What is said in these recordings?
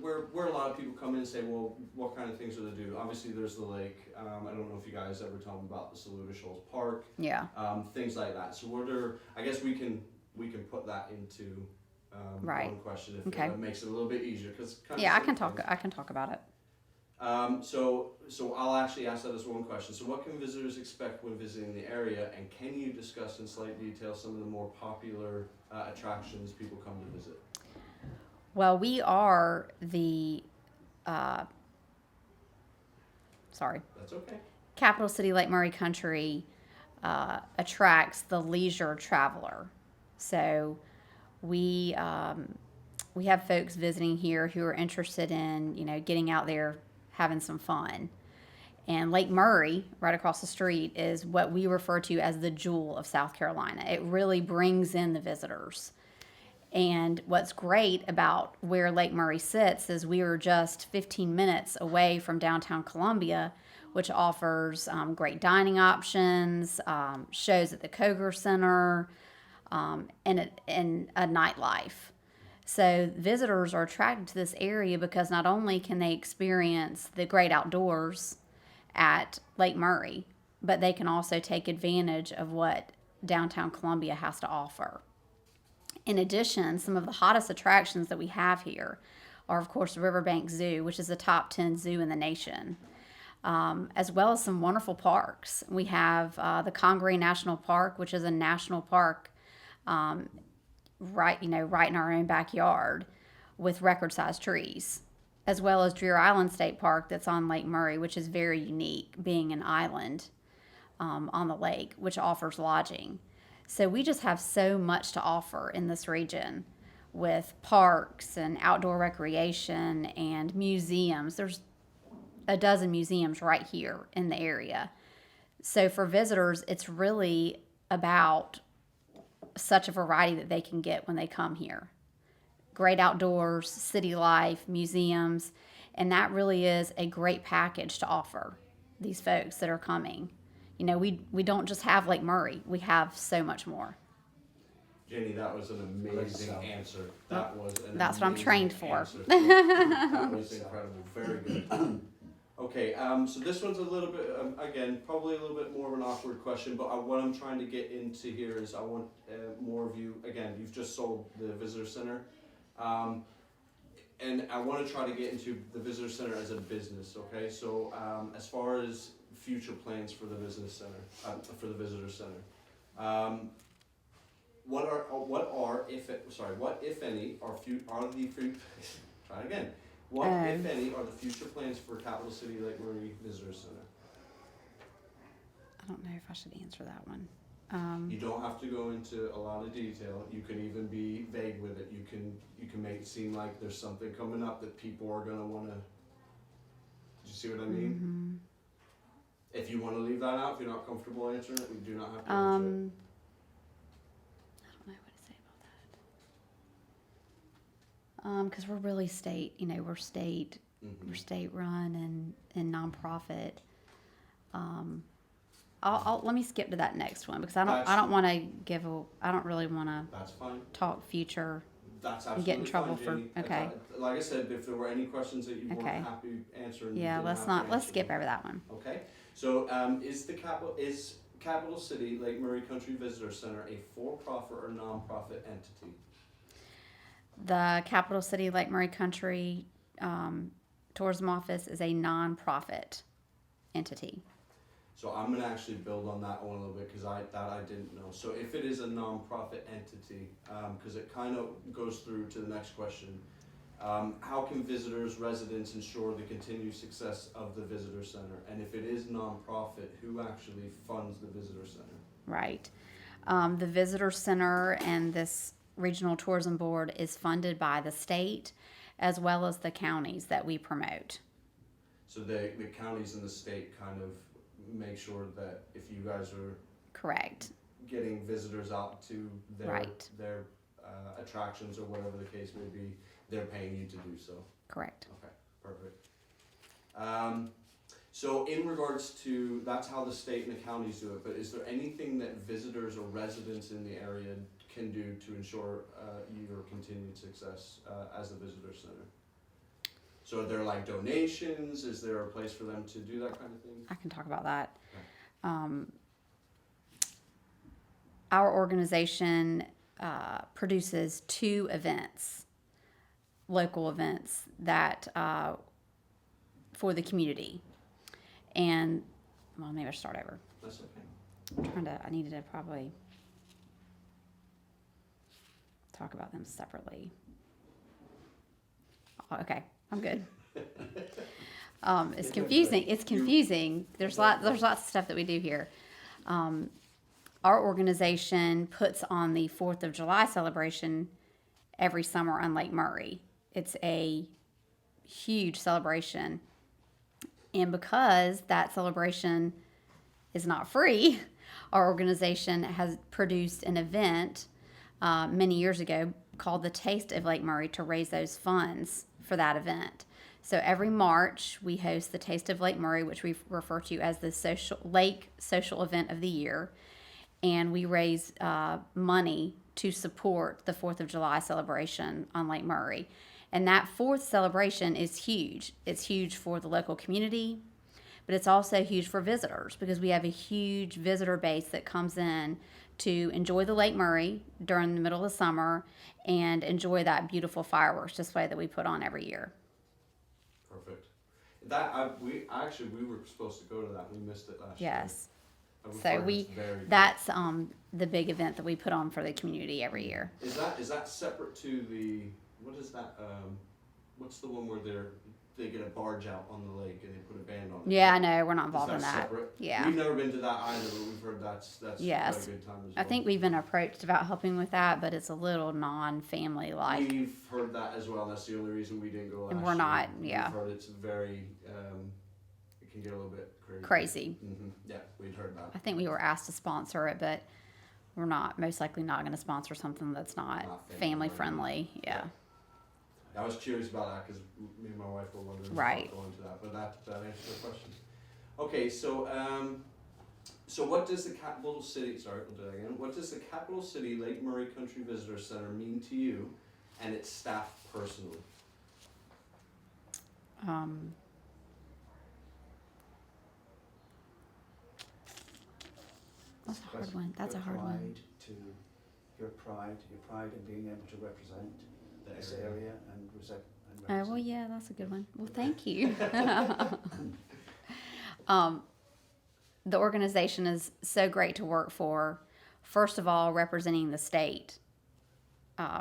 where a lot of people come in and say, well, what kind of things do they do? Obviously, there's the lake. I don't know if you guys ever tell them about the Saluda Shoals Park. Yeah. Things like that. So what are, I guess we can put that into Right. one question if Okay. it makes it a little bit easier because Yeah, I can talk about it. So I'll actually ask that as one question. So what can visitors expect when visiting the area, and can you discuss in slight detail some of the more popular attractions people come to visit? Well, we are the uh, sorry, That's okay. capital city Lake Murray Country attracts the leisure traveler. So we we have folks visiting here who are interested in getting out there, having some fun. And Lake Murray, right across the street, is what we refer to as the jewel of South Carolina. It really brings in the visitors. And what's great about where Lake Murray sits is we are just 15 minutes away from downtown Columbia, which offers great dining options, shows at the Koger Center, and a nightlife. So visitors are attracted to this area because not only can they experience the great outdoors at Lake Murray, but they can also take advantage of what downtown Columbia has to offer. In addition, some of the hottest attractions that we have here are, of course, Riverbank Zoo, which is a top 10 zoo in the nation, as well as some wonderful parks. We have the Congaree National Park, which is a national park right in our own backyard with record-sized trees, as well as Dreer Island State Park that's on Lake Murray, which is very unique, being an island on the lake, which offers lodging. So we just have so much to offer in this region with parks and outdoor recreation and museums. There's a dozen museums right here in the area. So for visitors, it's really about such a variety that they can get when they come here. Great outdoors, city life, museums, and that really is a great package to offer these folks that are coming. We don't just have Lake Murray. We have so much more. Jenny, that was an amazing answer. That's what I'm trained for. That was incredible. Very good. Okay, so this one's a little bit, again, probably a little bit more of an awkward question, but what I'm trying to get into here is I want more of you, again, you've just sold the visitor center, and I want to try to get into the visitor center as a business, okay? So as far as future plans for the business center, for the visitor center, what if any are try it again. What, if any, are the future plans for Capital City Lake Murray Visitor Center? I don't know if I should answer that one. You don't have to go into a lot of detail. You can even be vague with it. You can make it seem like there's something coming up that people are gonna wanna. Do you see what I mean? Mm-hmm. If you want to leave that out, if you're not comfortable answering it, we do not have to answer it. Because we're really state, we're state, Mm-hmm. we're state run and nonprofit. I'll let me skip to that next one because I don't want to I don't really want to. That's fine. Talk future. That's and absolutely get in trouble fine, for okay. Like I said, if there were any questions that you weren't happy answering, yeah, let's skip over that one. Okay, so is Capital City Lake Murray Country Visitor Center a for-profit or non-profit entity? The Capital City Lake Murray Country Tourism Office is a non-profit entity. So I'm going to actually build on that one a little bit because I didn't know. So if it is a non-profit entity, because it kind of goes through to the next question, how can visitors, residents ensure the continued success of the visitor center? And if it is non-profit, who actually funds the visitor center? Right. The visitor center and this regional tourism board is funded by the state as well as the counties that we promote. So the counties and the state kind of make sure that if you guys are correct getting visitors out to their attractions or whatever the case may be, they're paying you to do so. Correct. Okay, perfect. So in regards to, that's how the state and the counties do it, but is there anything that visitors or residents in the area can do to ensure your continued success as a visitor center? So are there like donations? Is there a place for them to do that kind of thing? I can talk about that. Okay. Our organization produces 2 events, local events that for the community. And well, maybe I'll start over. That's okay. I needed to probably talk about them separately. Oh, okay, I'm good. It's confusing. It's confusing. There's lots of stuff that we do here. Our organization puts on the 4th of July celebration every summer on Lake Murray. It's a huge celebration. And because that celebration is not free, our organization has produced an event many years ago called the Taste of Lake Murray to raise those funds for that event. So every March, we host the Taste of Lake Murray, which we refer to as the lake social event of the year. And we raise money to support the 4th of July celebration on Lake Murray. And that 4th celebration is huge. It's huge for the local community, but it's also huge for visitors because we have a huge visitor base that comes in to enjoy the Lake Murray during the middle of the summer and enjoy that beautiful fireworks display that we put on every year. Perfect. We were supposed to go to that. We missed it last year. Yes. I've So heard it's very good. that's the big event that we put on for the community every year. Is that separate to the, what is that, what's the one where they get a barge out on the lake and they put a band on it? Yeah, I know, we're not Is involved in that. Separate? Yeah. We've never been to that either, but we've heard that's Yes. quite a good time as I well. think we've been approached about helping with that, but it's a little non-family like. We've heard that as well. That's the only reason we didn't go last And year. we're not, yeah. We've heard it's very, it can get a little bit crazy. Crazy. Mm-hmm. Yeah, we'd heard that. I think we were asked to sponsor it, but we're most likely not going to sponsor something that's not Not family family-friendly. friendly. Yeah. I was curious about that because me and my wife were wondering Right. about going to that, but that answers the question. Okay, so what does the capital city? Sorry, we'll do that again. What does the capital city Lake Murray Country Visitor Center mean to you and its staff personally? That's a hard one. That's a hard one. Your pride in being able to represent this area and Oh, well, yeah, that's a good one. Well, thank you. The organization is so great to work for. First of all, representing the state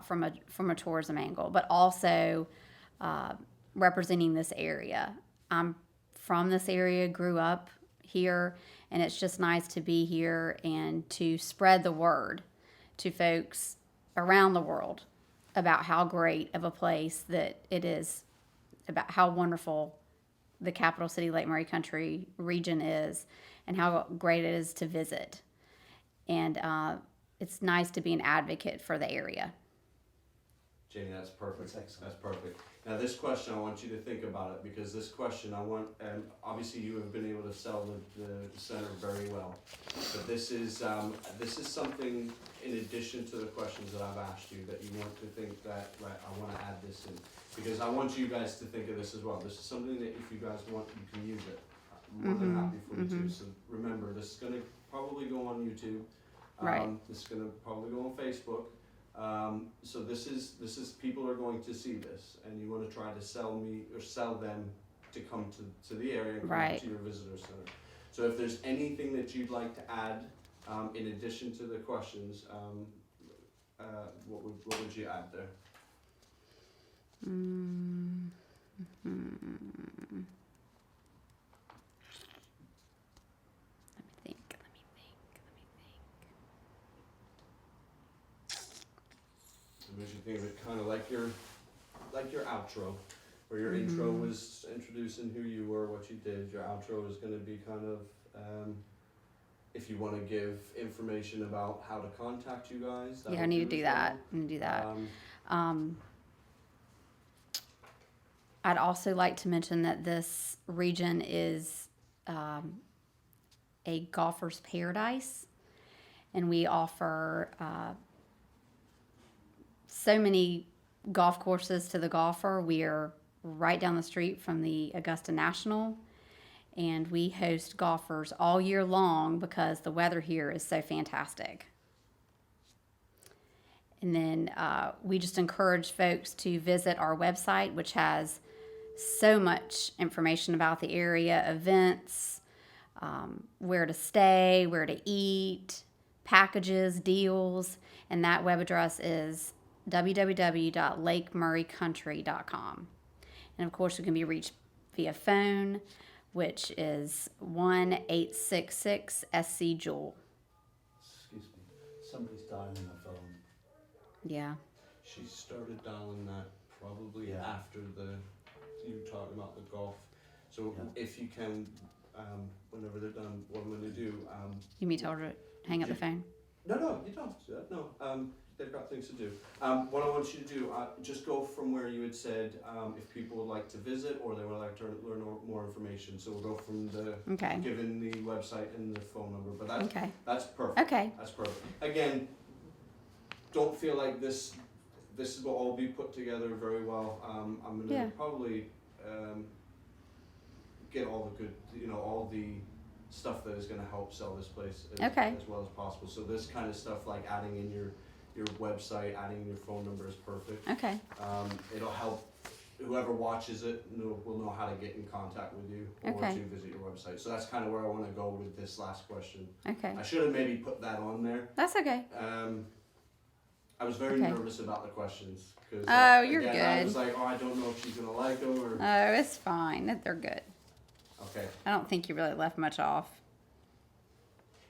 from a tourism angle, but also representing this area. I'm from this area, grew up here, and it's just nice to be here and to spread the word to folks around the world about how great of a place that it is, about how wonderful the capital city Lake Murray Country region is, and how great it is to visit. And it's nice to be an advocate for the area. Janie, that's perfect. That's excellent. That's perfect. Now, this question, I want you to think about it because this question, obviously you have been able to sell the center very well, but this is something in addition to the questions that I've asked you that you want to think that, right, I want to add this in because I want you guys to think of this as well. This is something that if you guys want, you can use it. I'm more than happy for you to. So remember, this is going to probably go on YouTube. Right. This is going to probably go on Facebook. So this is people are going to see this, and you want to try to sell them to come to the area and come Right. to your visitor center. So if there's anything that you'd like to add in addition to the questions, what would you add there? Let me think. So we should think of it kind of like your outro, where your intro was introducing who you were, what you did. Your outro is going to be kind of if you want to give information about how to contact you guys. Yeah, I need to do that. I need to do that. I'd also like to mention that this region is a golfer's paradise, and we offer so many golf courses to the golfer. We are right down the street from the Augusta National. And we host golfers all year long because the weather here is so fantastic. And then we just encourage folks to visit our website, which has so much information about the area, events, where to stay, where to eat, packages, deals. And that web address is www.lakemurraycountry.com. And of course, we can be reached via phone, which is 1-866-SC-JEWEL. Excuse me. Somebody's dialing a phone. Yeah. She started dialing that probably Yeah. after you were talking about the golf. So Yeah. if you can, whenever they're done, what I'm going to do. You mean tell her to hang up the phone? No, you don't have to do that. No, they've got things to do. What I want you to do, just go from where you had said if people would like to visit or they would like to learn more information. So we'll go from the Okay. given the website and the phone number. But that's perfect. Okay. That's perfect. Again, don't feel like this will all be put together very well. I'm gonna Yeah. probably get all the good, all the stuff that is gonna help sell this place as well as possible. So this kind of stuff, like adding in your website, adding your phone number is perfect. Okay. It'll help whoever watches it will know how to get in contact with you or Okay. to visit your website. So that's kind of where I want to go with this last question. Okay. I should have maybe put that on there. That's okay. I was very Okay. nervous about the questions because Oh, you're I good. was like, I don't know if she's gonna like them or Oh, it's fine. They're good. okay. I don't think you really left much off.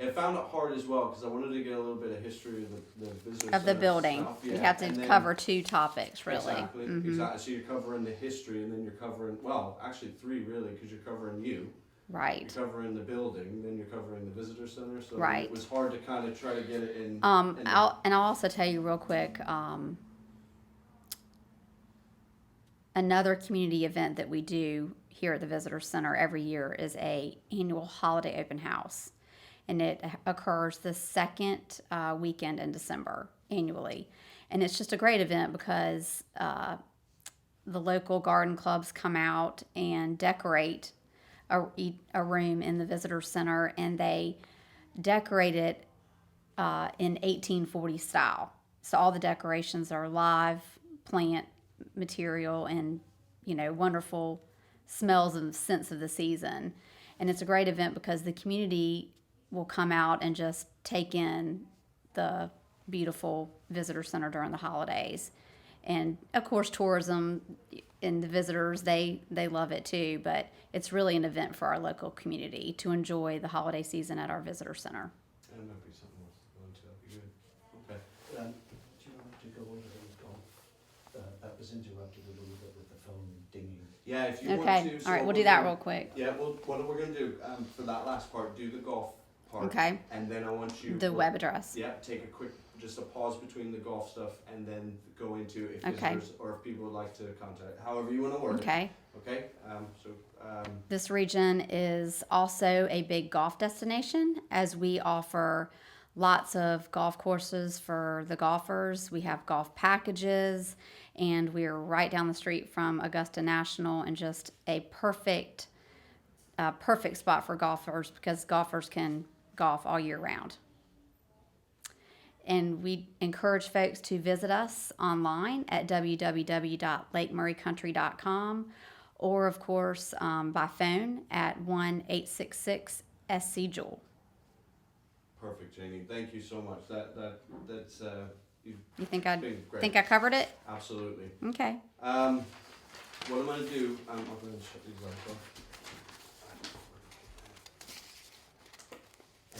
I found it hard as well because I wanted to get a little bit of history of the visitor Of the center building. stuff. You Yeah, have to and then- cover two topics, really. Exactly, Mhm. exactly. So you're covering the history, and then you're covering actually three really, because you're covering you. Right. You're covering the building, then you're covering the visitor center. So Right. it was hard to kind of try to get it in. I'll also tell you real quick, another community event that we do here at the Visitor Center every year is a annual holiday open house. And it occurs the second weekend in December annually. And it's just a great event because the local garden clubs come out and decorate a room in the Visitor Center, and they decorate it in 1840 style. So all the decorations are live plant material and, wonderful smells and scents of the season. And it's a great event because the community will come out and just take in the beautiful visitor center during the holidays. And of course, tourism and the visitors, they love it too, but it's really an event for our local community to enjoy the holiday season at our visitor center. That might be something else to go into. That'd be good. Okay. Do you want to go over those golf? That was interrupted a little bit with the phone dinging. Yeah, if you want Okay, to. all right, so we'll do that real quick. Yeah, well, what we're gonna do for that last part, do the golf part. Okay, And then I want you. the web address. Yeah, take just a pause between the golf stuff, and then go into if Okay. visitors or if people would like to contact, however you want to word Okay. it. Okay. This region is also a big golf destination as we offer lots of golf courses for the golfers. We have golf packages, and we're right down the street from Augusta National, and just a perfect spot for golfers because golfers can golf all year round. And we encourage folks to visit us online at www.lakemurraycountry.com, or of course by phone at 1-866-SC-JEWEL. Perfect, Jamie. Thank you so much. That's you've You think been great. I covered it? Absolutely. Okay. What I'm gonna do, I'm gonna shut these lights off.